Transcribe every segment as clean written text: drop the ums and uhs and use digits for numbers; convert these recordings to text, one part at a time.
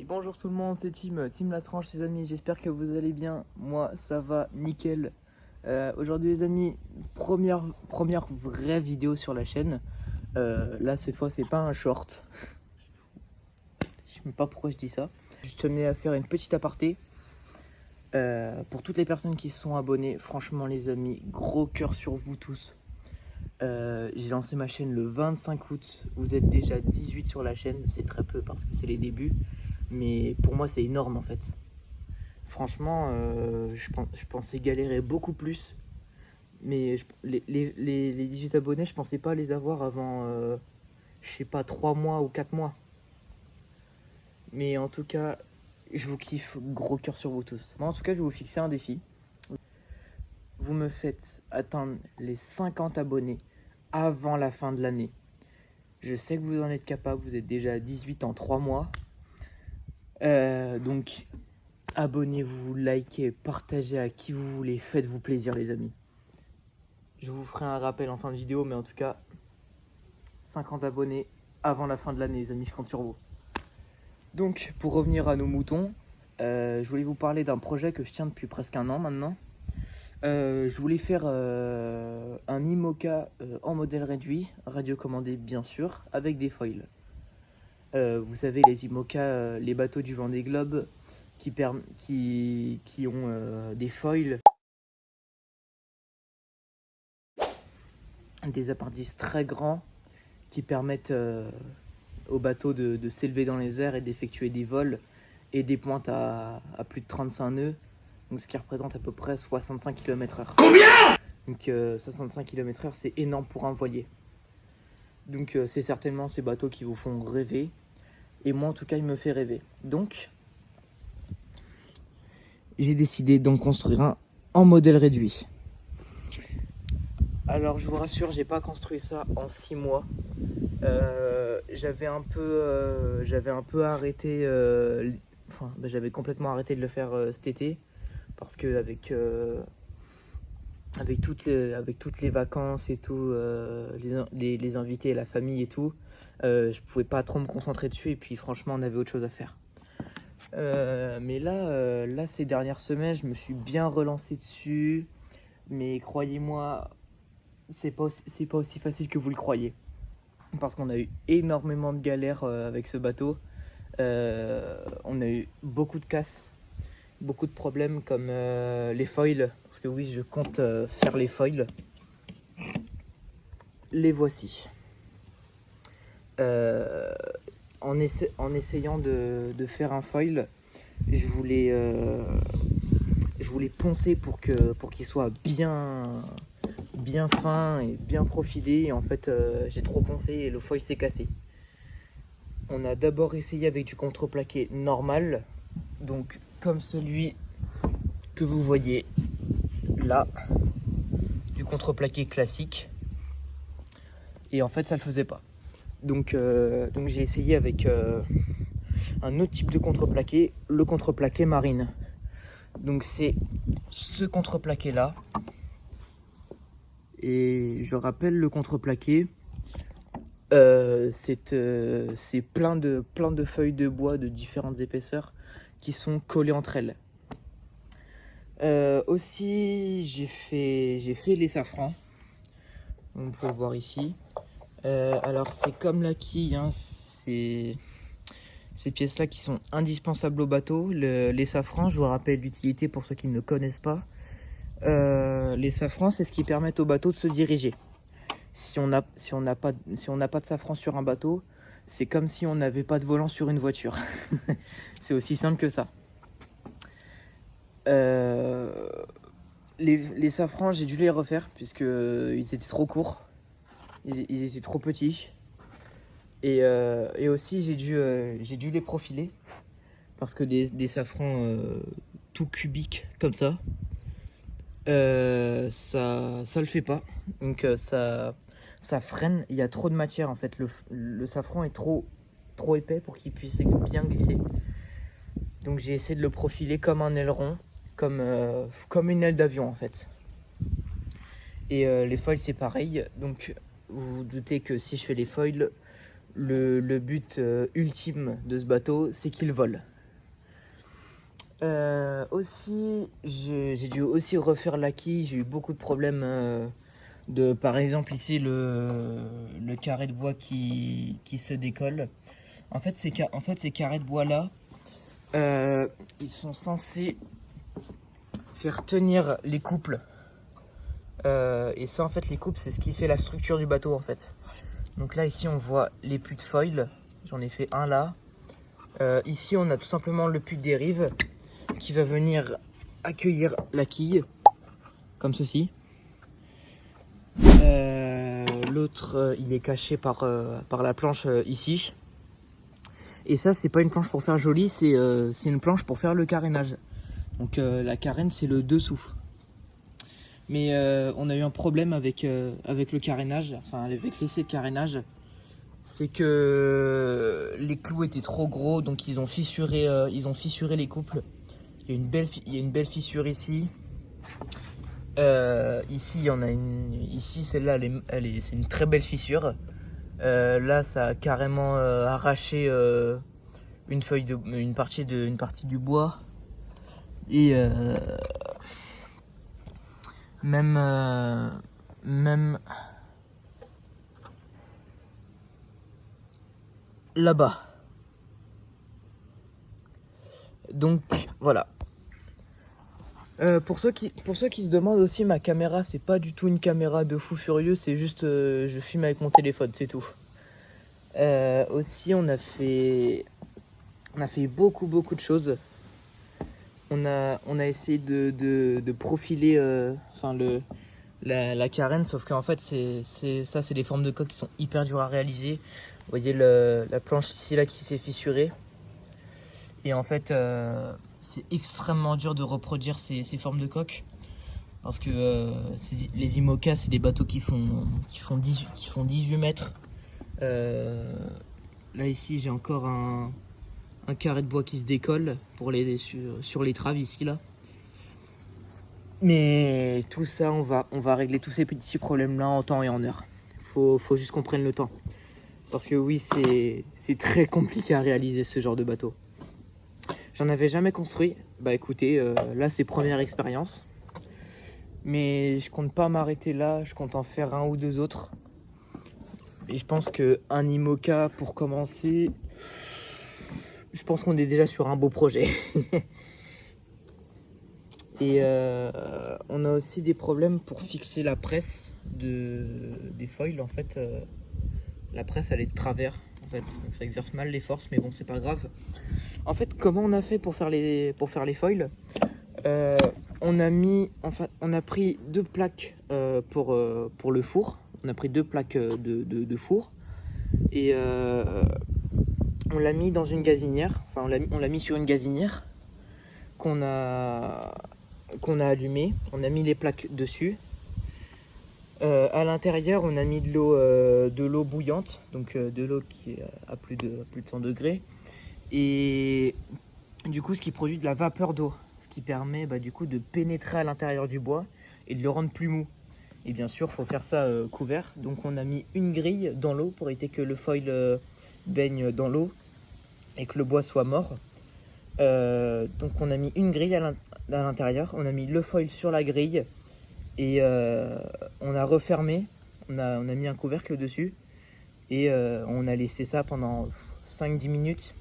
Bonjour tout le monde, c'est Tim Latranche les amis, j'espère que vous allez bien. Moi ça va nickel. Aujourd'hui les amis, première vraie vidéo sur la chaîne. Là cette fois c'est pas un short. Je sais même pas pourquoi je dis ça. Je tenais à faire une petite aparté. Pour toutes les personnes qui se sont abonnées, franchement les amis, gros cœur sur vous tous. J'ai lancé ma chaîne le 25 août, vous êtes déjà 18 sur la chaîne, c'est très peu parce que c'est les débuts. Mais pour moi c'est énorme en fait. Franchement, je pensais galérer beaucoup plus. Mais les 18 abonnés, je pensais pas les avoir avant, je sais pas, 3 mois ou 4 mois. Mais en tout cas, je vous kiffe, gros cœur sur vous tous. Moi en tout cas, je vais vous fixer un défi. Vous me faites atteindre les 50 abonnés avant la fin de l'année. Je sais que vous en êtes capable, vous êtes déjà à 18 en 3 mois. Donc abonnez-vous, likez, partagez à qui vous voulez, faites-vous plaisir les amis. Je vous ferai un rappel en fin de vidéo, mais en tout cas 50 abonnés avant la fin de l'année les amis, je compte sur vous. Donc pour revenir à nos moutons, je voulais vous parler d'un projet que je tiens depuis presque un an maintenant. Je voulais faire un IMOCA en modèle réduit, radiocommandé bien sûr, avec des foils. Vous savez les IMOCA, les bateaux du Vendée Globe qui ont des foils, des appendices très grands qui permettent aux bateaux de s'élever dans les airs et d'effectuer des vols et des pointes à plus de 35 nœuds, donc ce qui représente à peu près 65 km/h. Combien? Donc 65 km/h c'est énorme pour un voilier. Donc c'est certainement ces bateaux qui vous font rêver. Et moi en tout cas il me fait rêver. Donc j'ai décidé d'en construire un en modèle réduit. Alors je vous rassure, j'ai pas construit ça en 6 mois. J'avais un peu arrêté, j'avais complètement arrêté de le faire cet été. Parce que avec toutes les vacances et tout, les invités et la famille et tout, je pouvais pas trop me concentrer dessus et puis franchement on avait autre chose à faire. Mais là ces dernières semaines je me suis bien relancé dessus, mais croyez-moi c'est pas aussi facile que vous le croyez, parce qu'on a eu énormément de galères avec ce bateau. On a eu beaucoup de casses, beaucoup de problèmes comme les foils, parce que oui je compte faire les foils. Les voici. En essayant de faire un foil, je voulais poncer pour qu'il soit bien fin et bien profilé, et en fait j'ai trop poncé et le foil s'est cassé. On a d'abord essayé avec du contreplaqué normal, donc comme celui que vous voyez là, du contreplaqué classique, et en fait ça le faisait pas. Donc j'ai essayé avec un autre type de contreplaqué, le contreplaqué marine. Donc c'est ce contreplaqué là, et je rappelle le contreplaqué, c'est plein de feuilles de bois de différentes épaisseurs qui sont collées entre elles. Aussi j'ai fait les safrans, on peut le voir ici. Alors c'est comme la quille, hein, c'est ces pièces là qui sont indispensables au bateau. Les safrans, je vous rappelle l'utilité pour ceux qui ne connaissent pas. Les safrans, c'est ce qui permet au bateau de se diriger. Si on n'a pas de safran sur un bateau, c'est comme si on n'avait pas de volant sur une voiture. C'est aussi simple que ça. Les safrans, j'ai dû les refaire puisque ils étaient trop courts, ils étaient trop petits. Et aussi j'ai dû les profiler, parce que des safrans tout cubiques comme ça, ça le fait pas. Donc ça freine, il y a trop de matière en fait. Le safran est trop épais pour qu'il puisse bien glisser. Donc j'ai essayé de le profiler comme un aileron, comme une aile d'avion en fait. Et les foils c'est pareil. Donc vous vous doutez que si je fais les foils, le but ultime de ce bateau c'est qu'il vole. Aussi, j'ai dû aussi refaire la quille. J'ai eu beaucoup de problèmes par exemple ici le carré de bois qui se décolle. En fait, ces carrés de bois là, ils sont censés faire tenir les couples. Et ça, en fait, les couples, c'est ce qui fait la structure du bateau, en fait. Donc là, ici, on voit les puits de foil. J'en ai fait un là. Ici, on a tout simplement le puits de dérive qui va venir accueillir la quille, comme ceci. L'autre, il est caché par la planche ici. Et ça, c'est pas une planche pour faire joli, c'est une planche pour faire le carénage. Donc la carène, c'est le dessous. Mais on a eu un problème avec le carénage, enfin avec l'essai de carénage. C'est que les clous étaient trop gros, donc ils ont fissuré les couples. Il y a une belle fissure ici. Ici, il y en a une. Ici, celle-là, c'est une très belle fissure. Là, ça a carrément arraché une partie du bois. Et même là-bas. Donc voilà. Pour ceux qui se demandent aussi, ma caméra, c'est pas du tout une caméra de fou furieux, c'est juste je filme avec mon téléphone, c'est tout. Aussi, on a fait beaucoup de choses. On a essayé de profiler la carène, sauf qu'en fait c'est des formes de coque qui sont hyper dures à réaliser. Vous voyez la planche ici là qui s'est fissurée. Et en fait c'est extrêmement dur de reproduire ces formes de coque. Parce que les IMOCA, c'est des bateaux qui font 18 mètres. Là ici j'ai encore un carré de bois qui se décolle sur l'étrave ici là. Mais tout ça, on va régler tous ces petits problèmes là en temps et en heure. Faut juste qu'on prenne le temps. Parce que oui, c'est très compliqué à réaliser ce genre de bateau. J'en avais jamais construit. Bah écoutez, là c'est première expérience. Mais je compte pas m'arrêter là, je compte en faire un ou deux autres. Et je pense qu'un IMOCA pour commencer, je pense qu'on est déjà sur un beau projet. Et on a aussi des problèmes pour fixer la presse des foils. En fait, la presse elle est de travers. En fait, donc ça exerce mal les forces, mais bon, c'est pas grave. En fait, comment on a fait pour faire les foils? On a pris deux plaques pour le four. On a pris deux plaques de four et on l'a mis dans une gazinière. Enfin, on l'a mis sur une gazinière qu'on a allumée. On a mis les plaques dessus. À l'intérieur, on a mis de l'eau bouillante, donc de l'eau qui est à plus de 100 degrés. Et du coup, ce qui produit de la vapeur d'eau, ce qui permet du coup de pénétrer à l'intérieur du bois et de le rendre plus mou. Et bien sûr, il faut faire ça couvert. Donc on a mis une grille dans l'eau pour éviter que le foil baigne dans l'eau et que le bois soit mort. Donc on a mis une grille à l'intérieur, on a mis le foil sur la grille et on a refermé, on a mis un couvercle dessus et on a laissé ça pendant 5-10 minutes.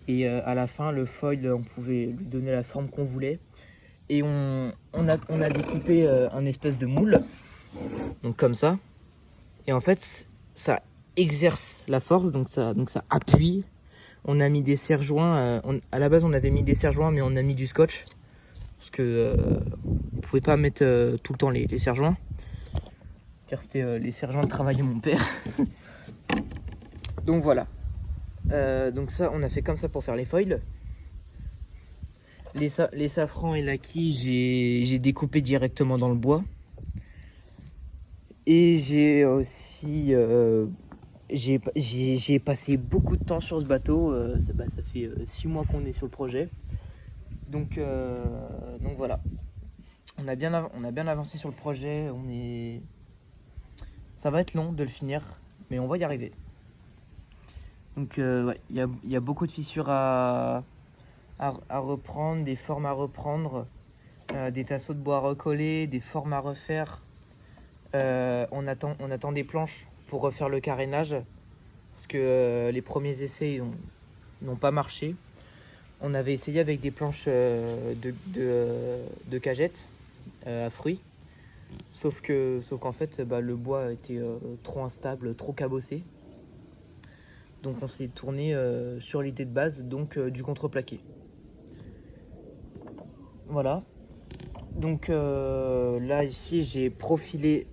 Et à la fin, le foil, on pouvait lui donner la forme qu'on voulait. Et on a découpé un espèce de moule, donc comme ça. Et en fait, ça exerce la force, donc ça appuie. On a mis des serre-joints. À la base, on avait mis des serre-joints, mais on a mis du scotch. Parce que on ne pouvait pas mettre tout le temps les serre-joints. Car c'était les serre-joints de travail de mon père. Donc voilà. Donc ça, on a fait comme ça pour faire les foils. Les safrans et la quille, j'ai découpé directement dans le bois. Et j'ai aussi j'ai passé beaucoup de temps sur ce bateau. Ça fait 6 mois qu'on est sur le projet. Donc voilà. On a bien avancé sur le projet. Ça va être long de le finir, mais on va y arriver. Donc ouais, il y a beaucoup de fissures à reprendre, des formes à reprendre, des tasseaux de bois à recoller, des formes à refaire. On attend des planches pour refaire le carénage parce que les premiers essais n'ont pas marché. On avait essayé avec des planches de cagettes à fruits, sauf qu'en fait le bois était trop instable, trop cabossé. Donc on s'est tourné sur l'idée de base, donc du contreplaqué. Voilà. Donc là ici j'ai profilé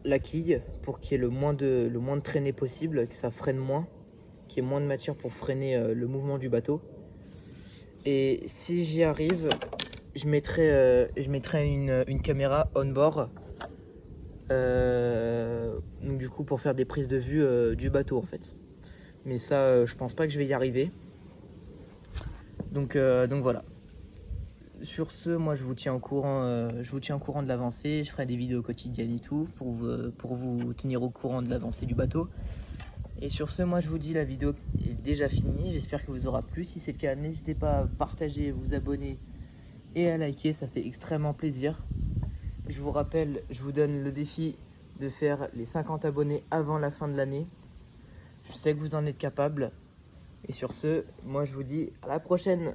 la quille pour qu'il y ait le moins de traînée possible, que ça freine moins, qu'il y ait moins de matière pour freiner le mouvement du bateau. Et si j'y arrive, je mettrai une caméra on-board, donc du coup pour faire des prises de vue du bateau en fait. Mais ça, je pense pas que je vais y arriver. Donc voilà. Sur ce, moi je vous tiens au courant de l'avancée. Je ferai des vidéos quotidiennes et tout pour vous tenir au courant de l'avancée du bateau. Et sur ce, moi je vous dis, la vidéo est déjà finie. J'espère que vous aura plu. Si c'est le cas, n'hésitez pas à partager, vous abonner et à liker. Ça fait extrêmement plaisir. Je vous rappelle, je vous donne le défi de faire les 50 abonnés avant la fin de l'année. Je sais que vous en êtes capable. Et sur ce, moi je vous dis à la prochaine.